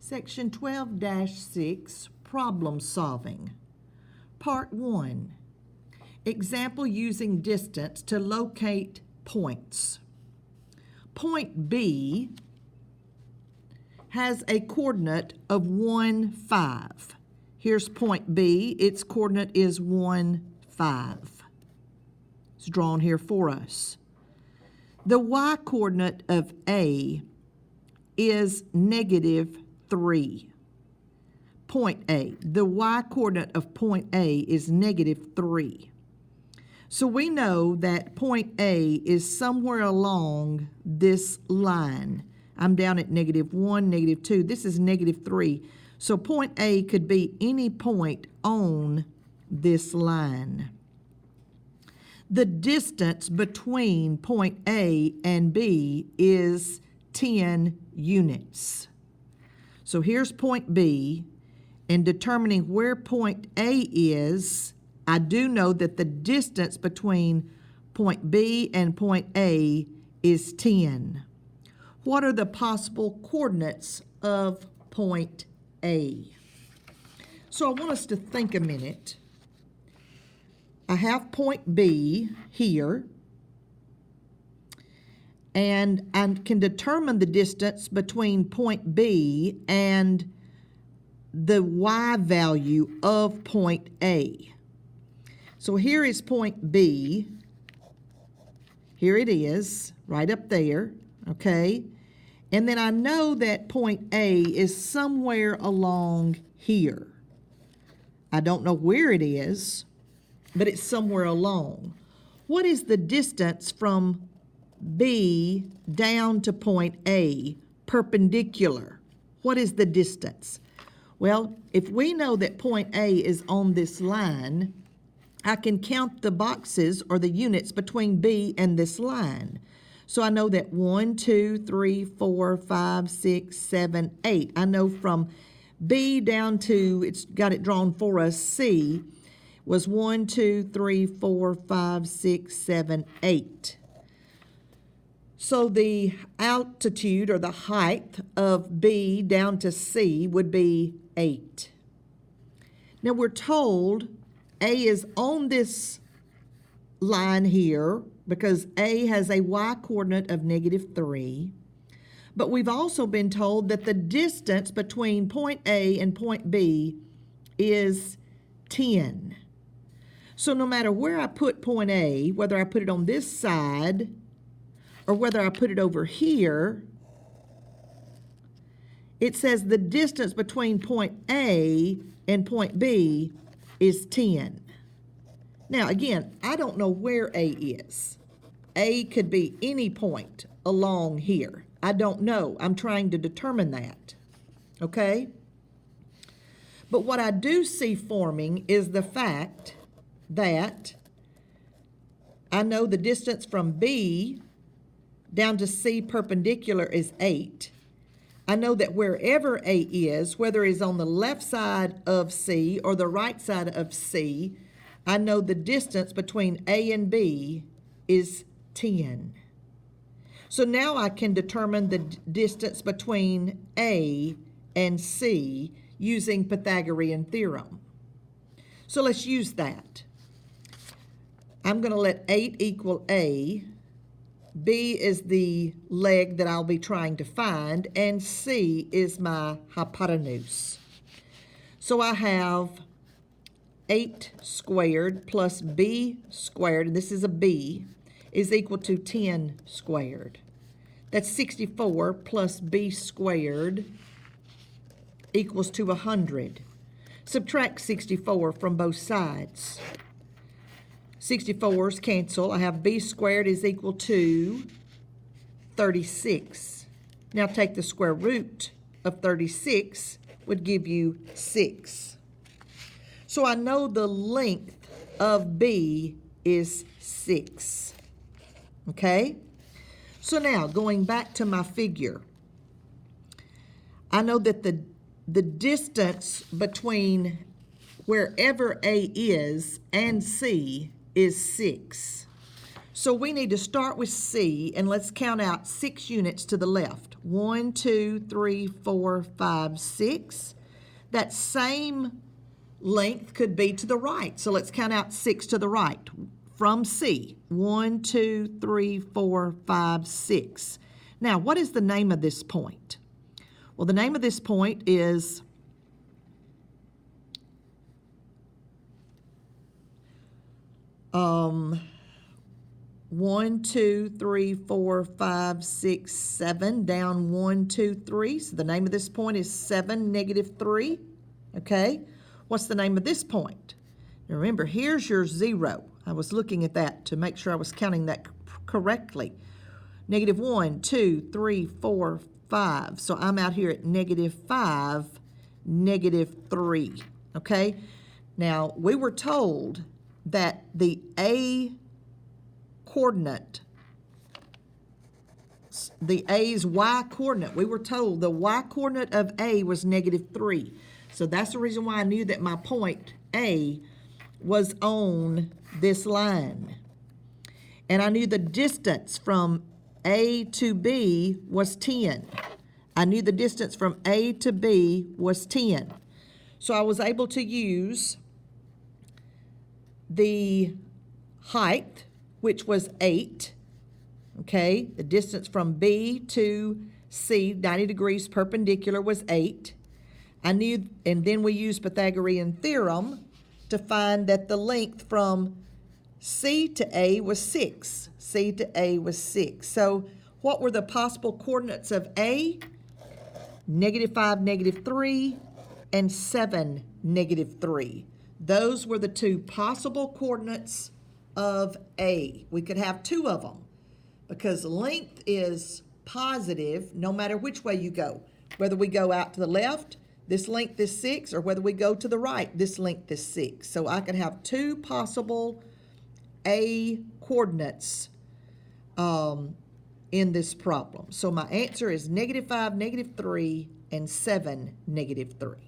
Section 12-6, Problem Solving. Part 1, Example using distance to locate points. Point B has a coordinate of 1, 5. Here's point B. Its coordinate is 1, 5. It's drawn here for us. The y-coordinate of A is -3. Point A. The y-coordinate of point A is -3. So we know that point A is somewhere along this line. I'm down at -1, -2. This is -3. So point A could be any point on this line. The distance between point A and B is 10 units. So here's point B. In determining where point A is, I do know that the distance between point B and point A is 10. What are the possible coordinates of point A? So I want us to think a minute. I have point B here, and I can determine the distance between point B and the y value of point A. So here is point B. Here it is, right up there, okay? And then I know that point A is somewhere along here. I don't know where it is, but it's somewhere along. What is the distance from B down to point A, perpendicular? What is the distance? Well, if we know that point A is on this line, I can count the boxes or the units between B and this line. So I know that 1, 2, 3, 4, 5, 6, 7, 8. I know from B down to, it's got it drawn for us, C, was 1, 2, 3, 4, 5, 6, 7, 8. So the altitude or the height of B down to C would be 8. Now we're told A is on this line here because A has a y-coordinate of -3. But we've also been told that the distance between point A and point B is 10. So no matter where I put point A, whether I put it on this side or whether I put it over here, it says the distance between point A and point B is 10. Now again, I don't know where A is. A could be any point along here. I don't know. I'm trying to determine that. Okay? But what I do see forming is the fact that I know the distance from B down to C perpendicular is 8. I know that wherever A is, whether it's on the left side of C or the right side of C, I know the distance between A and B is 10. So now I can determine the distance between A and C using Pythagorean theorem. So let's use that. I'm going to let 8 equal A. B is the leg that I'll be trying to find, and C is my hypotenuse. So I have 8 squared plus B squared, and this is a B, is equal to 10 squared. That's 64 plus B squared equals to 100. Subtract 64 from both sides. 64's cancel. I have B squared is equal to 36. Now take the square root of 36 would give you 6. So I know the length of B is 6. Okay? So now going back to my figure, I know that the distance between wherever A is and C is 6. So we need to start with C, and let's count out 6 units to the left. 1, 2, 3, 4, 5, 6. That same length could be to the right. So let's count out 6 to the right from C. 1, 2, 3, 4, 5, 6. Now, what is the name of this point? Well, the name of this point is one, 2, 3, 4, 5, 6, 7, down 1, 2, 3. So the name of this point is 7, -3. Okay? What's the name of this point? Now remember, here's your 0. I was looking at that to make sure I was counting that correctly. -1, 2, 3, 4, 5. So I'm out here at -5, -3. Okay? Now, we were told that the A coordinate, the A's y coordinate, we were told the y coordinate of A was -3. So that's the reason why I knew that my point A was on this line. And I knew the distance from A to B was 10. I knew the distance from A to B was 10. So I was able to use the height, which was 8, okay? The distance from B to C, 90 degrees perpendicular, was 8. I knew, and then we used Pythagorean theorem to find that the length from C to A was 6. C to A was 6. So what were the possible coordinates of A? -5, -3, and 7, -3. Those were the two possible coordinates of A. We could have 2 of them because length is positive no matter which way you go. Whether we go out to the left, this length is 6, or whether we go to the right, this length is 6. So I could have 2 possible A coordinates in this problem. So my answer is -5, -3, and 7, -3.